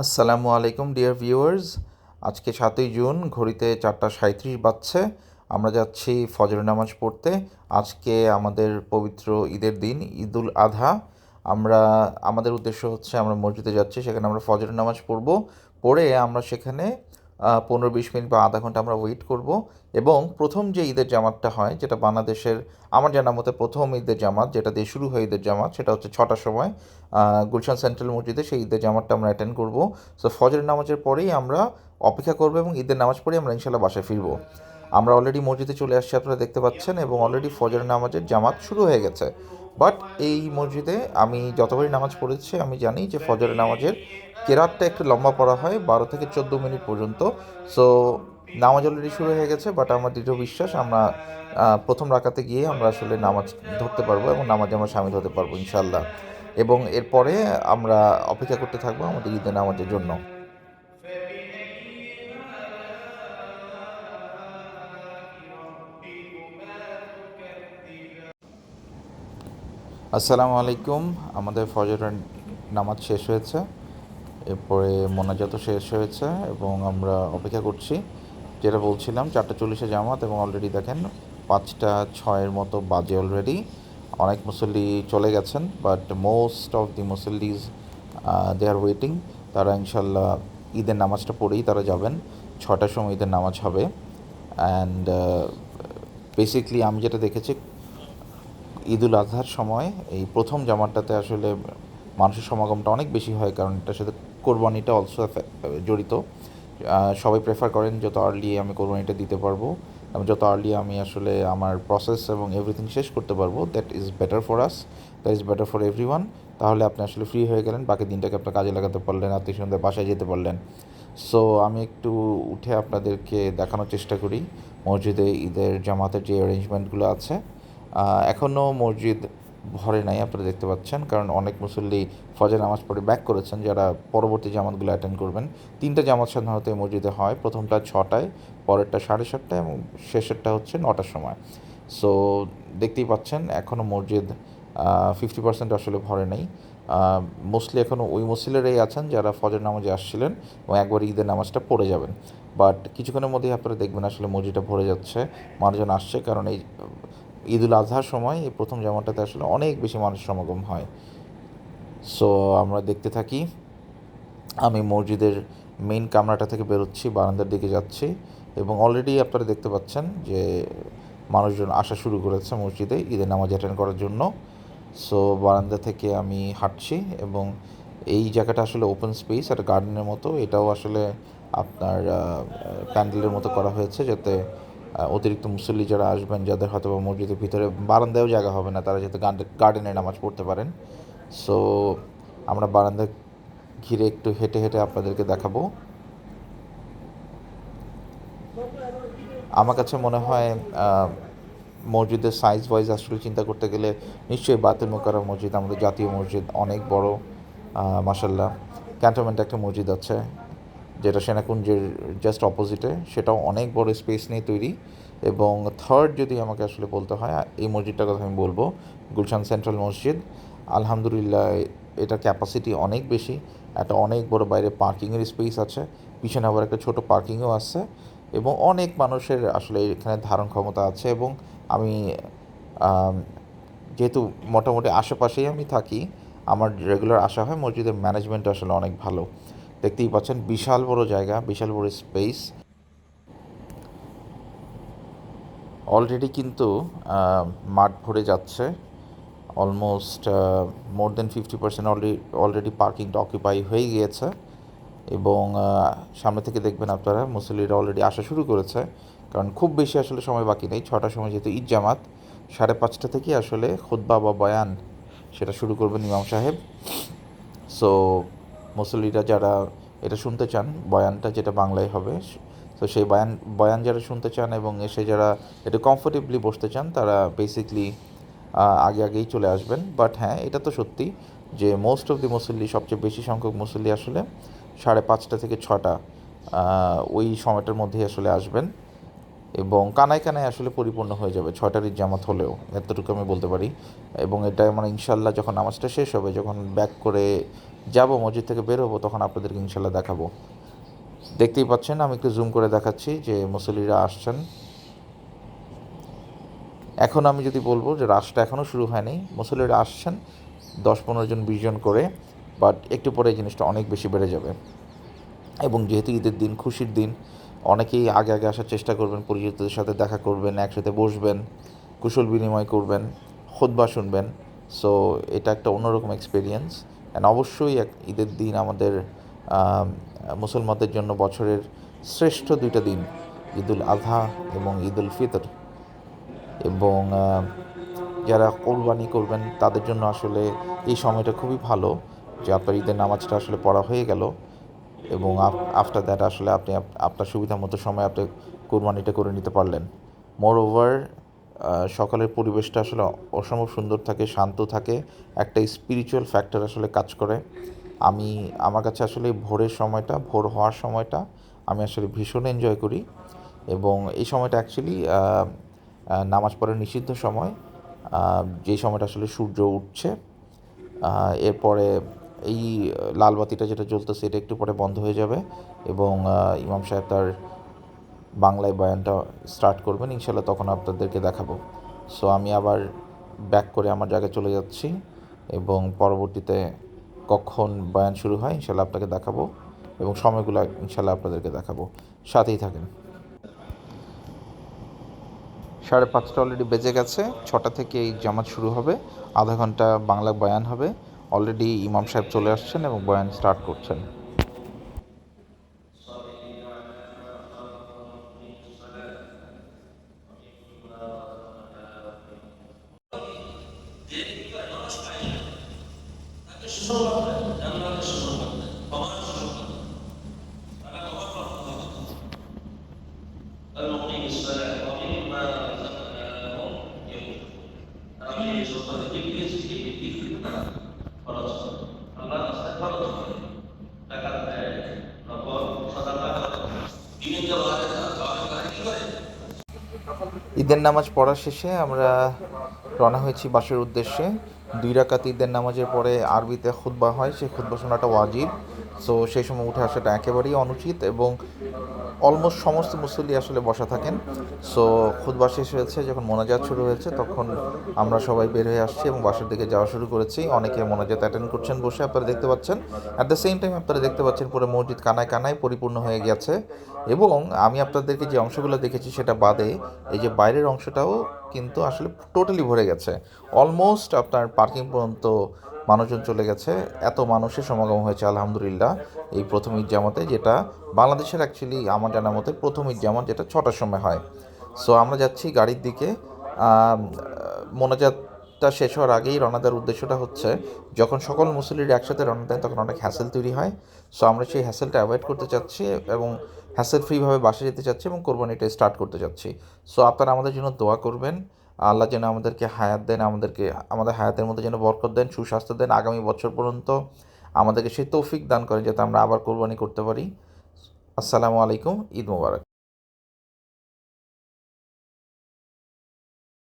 আসসালামু আলাইকুম dear viewers. আজকে 7ই জুন, ঘড়িতে 4:37 বাজছে। আমরা যাচ্ছি ফজর নামাজ পড়তে। আজকে আমাদের পবিত্র ঈদের দিন, ঈদুল আধা। আমরা আমাদের উদ্দেশ্য হচ্ছে আমরা মসজিদে যাচ্ছি, সেখানে আমরা ফজর নামাজ পড়ব। পড়ে আমরা সেখানে 15-20 মিনিট বা আধা ঘন্টা আমরা ওয়েট করব। এবং প্রথম যে ঈদের জামাতটা হয়, যেটা বাংলাদেশের আমার জানার মতে প্রথম ঈদের জামাত, যেটা দিয়ে শুরু হয় ঈদের জামাত, সেটা হচ্ছে 6টার সময় গুলশান সেন্ট্রাল মসজিদে সেই ঈদের জামাতটা আমরা অ্যাটেন্ড করব। সো ফজরের নামাজের পরেই আমরা অপেক্ষা করবো এবং ঈদের নামাজ পড়ে আমরা ইনশাল্লাহ বাসায় ফিরবো। আমরা অলরেডি মসজিদে চলে আসছি, আপনারা দেখতে পাচ্ছেন, এবং অলরেডি ফজরের নামাজের জামাত শুরু হয়ে গেছে। বাট এই মসজিদে আমি যতবারই নামাজ পড়েছি আমি জানি যে ফজরের নামাজের কেরাতটা একটু লম্বা পড়া হয়, 12 থেকে 14 মিনিট পর্যন্ত। সো নামাজ অলরেডি শুরু হয়ে গেছে, বাট আমার দৃঢ় বিশ্বাস আমরা প্রথম রাকাতে গিয়ে আমরা আসলে নামাজ ধরতে পারবো এবং নামাজে আমরা সামিল হতে পারবো ইনশাল্লাহ। এবং এরপরে আমরা অপেক্ষা করতে থাকবো আমাদের ঈদের নামাজের জন্য। فبأي آلاء ربكما تكذبان আসসালামু আলাইকুম। আমাদের ফজরের নামাজ শেষ হয়েছে, এরপরে মোনাজাতও শেষ হয়েছে এবং আমরা অপেক্ষা করছি। যেটা বলছিলাম, 4:40-এ জামাত এবং অলরেডি দেখেন 5:06 মতো বাজে অলরেডি। অনেক মুসল্লি চলে গেছেন, but most of the musallis they are waiting. তারা ইনশাল্লাহ ঈদের নামাজটা পড়েই তারা যাবেন। 6টার সময় ঈদের নামাজ হবে। অ্যান্ড বেসিকলি আমি যেটা দেখেছি, ঈদুল আজহার সময় এই প্রথম জামাতটাতে আসলে মানুষের সমাগমটা অনেক বেশি হয়, কারণ এটার সাথে কোরবানিটা অলসো জড়িত। সবাই প্রেফার করেন যত আর্লি আমি কোরবানিটা দিতে পারবো এবং যত আর্লি আমি আসলে আমার প্রসেস এবং এভরিথিং শেষ করতে পারবো, that is better for us, that is better for everyone. তাহলে আপনি আসলে ফ্রি হয়ে গেলেন, বাকি দিনটাকে আপনি কাজে লাগাতে পারলেন, আত্মীয় স্বজনদের বাসায় যেতে পারলেন। সো আমি একটু উঠে আপনাদেরকে দেখানোর চেষ্টা করি মসজিদে ঈদের জামাতের যে অ্যারেঞ্জমেন্টগুলো আছে। এখনও মসজিদ ভরে নাই, আপনারা দেখতে পাচ্ছেন, কারণ অনেক মুসল্লি ফজর নামাজ পড়ে ব্যাক করেছেন যারা পরবর্তী জামাতগুলো অ্যাটেন্ড করবেন। 3টা জামাত সাধারণত এই মসজিদে হয়, প্রথমটা 6টায়, পরেরটা 7:30টায় এবং শেষেরটা হচ্ছে 9টার সময়। সো দেখতেই পাচ্ছেন এখনও মসজিদ 50% আসলে ভরে নেই। মোস্টলি এখনও ওই মুসল্লিরাই আছেন যারা ফজর নামাজে আসছিলেন এবং একবার ঈদের নামাজটা পড়ে যাবেন। বাট কিছুক্ষণের মধ্যেই আপনারা দেখবেন আসলে মসজিদটা ভরে যাচ্ছে, মানুষজন আসছে, কারণ এই ঈদুল আজহার সময় এই প্রথম জামাটাতে আসলে অনেক বেশি মানুষ সমাগম হয়। সো আমরা দেখতে থাকি। আমি মসজিদের মেইন কামরাটা থেকে বেরোচ্ছি, বারান্দার দিকে যাচ্ছি, এবং অলরেডি আপনারা দেখতে পাচ্ছেন যে মানুষজন আসা শুরু করেছে মসজিদে ঈদের নামাজ অ্যাটেন্ড করার জন্য। সো বারান্দা থেকে আমি হাঁটছি, এবং এই জায়গাটা আসলে ওপেন স্পেস, একটা গার্ডেনের মতো। এটাও আসলে আপনার প্যান্ডেলের মতো করা হয়েছে, যাতে অতিরিক্ত মুসল্লি যারা আসবেন, যাদের হয়তো বা মসজিদের ভিতরে বারান্দায়ও জায়গা হবে না, তারা যাতে গার্ডেনে নামাজ পড়তে পারেন। সো আমরা বারান্দা ঘিরে একটু হেঁটে হেঁটে আপনাদেরকে দেখাবো। আমার কাছে মনে হয় মসজিদের সাইজ ওয়াইজ আসলে চিন্তা করতে গেলে নিশ্চয়ই বায়তুল মোকাররম মসজিদ, আমাদের জাতীয় মসজিদ, অনেক বড়। মাশাল্লাহ, ক্যান্টনমেন্টে একটা মসজিদ আছে যেটা সেনাকুঞ্জের জাস্ট অপোজিটে, সেটাও অনেক বড় স্পেস নিয়ে তৈরি। এবং থার্ড যদি আমাকে আসলে বলতে হয়, এই মসজিদটার কথা আমি বলবো, গুলশান সেন্ট্রাল মসজিদ। আলহামদুলিল্লাহ, এটা ক্যাপাসিটি অনেক বেশি, একটা অনেক বড় বাইরে পার্কিংয়ের স্পেস আছে, পিছনে আবার একটা ছোট পার্কিংও আছে, এবং অনেক মানুষের আসলে এখানে ধারণ ক্ষমতা আছে। এবং আমি আম, যেহেতু মোটামুটি আশেপাশেই আমি থাকি, আমার রেগুলার আসা হয়, মসজিদের ম্যানেজমেন্ট আসলে অনেক ভালো। দেখতেই পাচ্ছেন বিশাল বড় জায়গা, বিশাল বড় স্পেস। অলরেডি কিন্তু মাঠ ভরে যাচ্ছে, অলমোস্ট মোর দেন 50% অলরেডি পার্কিংটা অকুপাই হয়ে গিয়েছে। এবং সামনে থেকে দেখবেন আপনারা মুসল্লিরা অলরেডি আসা শুরু করেছে, কারণ খুব বেশি আসলে সময় বাকি নেই। 6টার সময় যেহেতু ঈদ জামাত, 5:30 থেকে আসলে খুতবা বা বয়ান সেটা শুরু করবেন ইমাম সাহেব। সো মুসল্লিরা যারা এটা শুনতে চান, বয়ানটা যেটা বাংলায় হবে, তো সেই বয়ান বয়ান যারা শুনতে চান এবং এসে যারা একটু কমফোর্টেবলি বসতে চান, তারা বেসিকলি আগে আগেই চলে আসবেন। বাট হ্যাঁ, এটা তো সত্যি যে মোস্ট অফ দি মুসল্লি, সবচেয়ে বেশি সংখ্যক মুসল্লি আসলে 5:30 থেকে 6টা ওই সময়টার মধ্যেই আসলে আসবেন, এবং কানায় কানায় আসলে পরিপূর্ণ হয়ে যাবে 6টার ঈদ জামাত হলেও, এতটুকু আমি বলতে পারি। এবং এটা মানে ইনশাল্লাহ যখন নামাজটা শেষ হবে, যখন ব্যাক করে যাব মসজিদ থেকে বের হবো তখন আপনাদেরকে ইনশাল্লাহ দেখাবো। দেখতেই পাচ্ছেন, আমি একটু জুম করে দেখাচ্ছি যে মুসল্লিরা আসছেন। এখন আমি যদি বলবো যে রাশটা এখনও শুরু হয়নি, মুসল্লিরা আসছেন 10-15 জন 20 জন করে, বাট একটু পরে এই জিনিসটা অনেক বেশি বেড়ে যাবে। এবং যেহেতু ঈদের দিন, খুশির দিন, অনেকেই আগে আগে আসার চেষ্টা করবেন, পরিচিতদের সাথে দেখা করবেন, একসাথে বসবেন, কুশল বিনিময় করবেন, খুতবা শুনবেন। সো এটা একটা অন্যরকম এক্সপিরিয়েন্স। অ্যান্ড অবশ্যই ঈদের দিন আমাদের মুসলমানদের জন্য বছরের শ্রেষ্ঠ দুইটা দিন, ঈদুল আজহা এবং ঈদুল ফিতর। এবং যারা কোরবানি করবেন তাদের জন্য আসলে এই সময়টা খুবই ভালো, যে আপনার ঈদের নামাজটা আসলে পড়া হয়ে গেল এবং আফটার দ্যাট আসলে আপনি আপনার সুবিধা মতো সময় আপনি কোরবানিটা করে নিতে পারলেন। মোর ওভার সকালের পরিবেশটা আসলে অসম্ভব সুন্দর থাকে, শান্ত থাকে, একটা স্পিরিচুয়াল ফ্যাক্টর আসলে কাজ করে। আমার কাছে আসলে ভোরের সময়টা, ভোর হওয়ার সময়টা আমি আসলে ভীষণ এনজয় করি। এবং এই সময়টা অ্যাকচুয়ালি নামাজ পড়ার নিষিদ্ধ সময়, যেই সময়টা আসলে সূর্য উঠছে। এরপরে এই লাল বাতিটা যেটা জ্বলতেছে এটা একটু পরে বন্ধ হয়ে যাবে এবং ইমাম সাহেব তার বাংলায় বয়ানটা স্টার্ট করবেন, ইনশাল্লাহ তখন আপনাদেরকে দেখাবো। সো আমি আবার ব্যাক করে আমার জায়গায় চলে যাচ্ছি এবং পরবর্তীতে কখন বয়ান শুরু হয় ইনশাল্লাহ আপনাকে দেখাবো এবং সময়গুলো ইনশাল্লাহ আপনাদেরকে দেখাবো। সাথেই থাকেন। 5:30 অলরেডি বেজে গেছে, 6টা থেকে এই জামাত শুরু হবে, আধা ঘন্টা বাংলা বয়ান হবে। অলরেডি ইমাম সাহেব চলে আসছেন এবং বয়ান স্টার্ট করছেন। الصابرين على ما أصابهم في الصلاة ومما رزقناهم المقيم الصلاة ومما رزقناهم ينفقون আমি এই সপ্তাহে দিয়েছি খরচ আল্লাহ রাস্তায় খরচ করে টাকা দেয় নকল সাদাকা বিভিন্ন কি করে। ঈদের নামাজ পড়া শেষে আমরা রওনা হয়েছি বাসের উদ্দেশ্যে। 2 রাকাত ঈদের নামাজের পরে আরবিতে খুতবা হয়, সেই খুতবা শোনাটা ওয়াজিব। সো সেই সময় উঠে আসাটা একেবারেই অনুচিত এবং অলমোস্ট সমস্ত মুসল্লি আসলে বসা থাকেন। সো খুতবা শেষ হয়েছে, যখন মোনাজাত শুরু হয়েছে তখন আমরা সবাই বের হয়ে আসছি এবং বাসার দিকে যাওয়া শুরু করেছি। অনেকে মোনাজাত অ্যাটেন্ড করছেন বসে, আপনারা দেখতে পাচ্ছেন। অ্যাট দ্য সেম টাইম আপনারা দেখতে পাচ্ছেন পুরো মসজিদ কানায় কানায় পরিপূর্ণ হয়ে গেছে। এবং আমি আপনাদেরকে যে অংশগুলো দেখেছি সেটা বাদে এই যে বাইরের অংশটাও কিন্তু আসলে টোটালি ভরে গেছে। অলমোস্ট আপনার পার্কিং পর্যন্ত মানুষজন চলে গেছে, এত মানুষের সমাগম হয়েছে আলহামদুলিল্লাহ এই প্রথম ঈদ জামাতে, যেটা বাংলাদেশের অ্যাকচুয়ালি আমার জানার মতে প্রথম ঈদ জামাত, যেটা 6টার সময় হয়। সো আমরা যাচ্ছি গাড়ির দিকে। মোনাজাতটা শেষ হওয়ার আগেই রওনা দেওয়ার উদ্দেশ্যটা হচ্ছে, যখন সকল মুসল্লিরা একসাথে রওনা দেন তখন অনেক হ্যাসেল তৈরি হয়। সো আমরা সেই হ্যাসেলটা অ্যাভয়েড করতে চাচ্ছি এবং হ্যাসেল ফ্রিভাবে বাসে যেতে চাচ্ছি এবং কোরবানিটা স্টার্ট করতে চাচ্ছি। সো আপনারা আমাদের জন্য দোয়া করবেন, আল্লাহ যেন আমাদেরকে হায়াত দেন, আমাদের হায়াতের মধ্যে যেন বরকত দেন, সুস্বাস্থ্য দেন, আগামী বছর পর্যন্ত আমাদেরকে সেই তৌফিক দান করেন যাতে আমরা আবার কোরবানি করতে পারি। আসসালামু আলাইকুম, ঈদ মোবারক।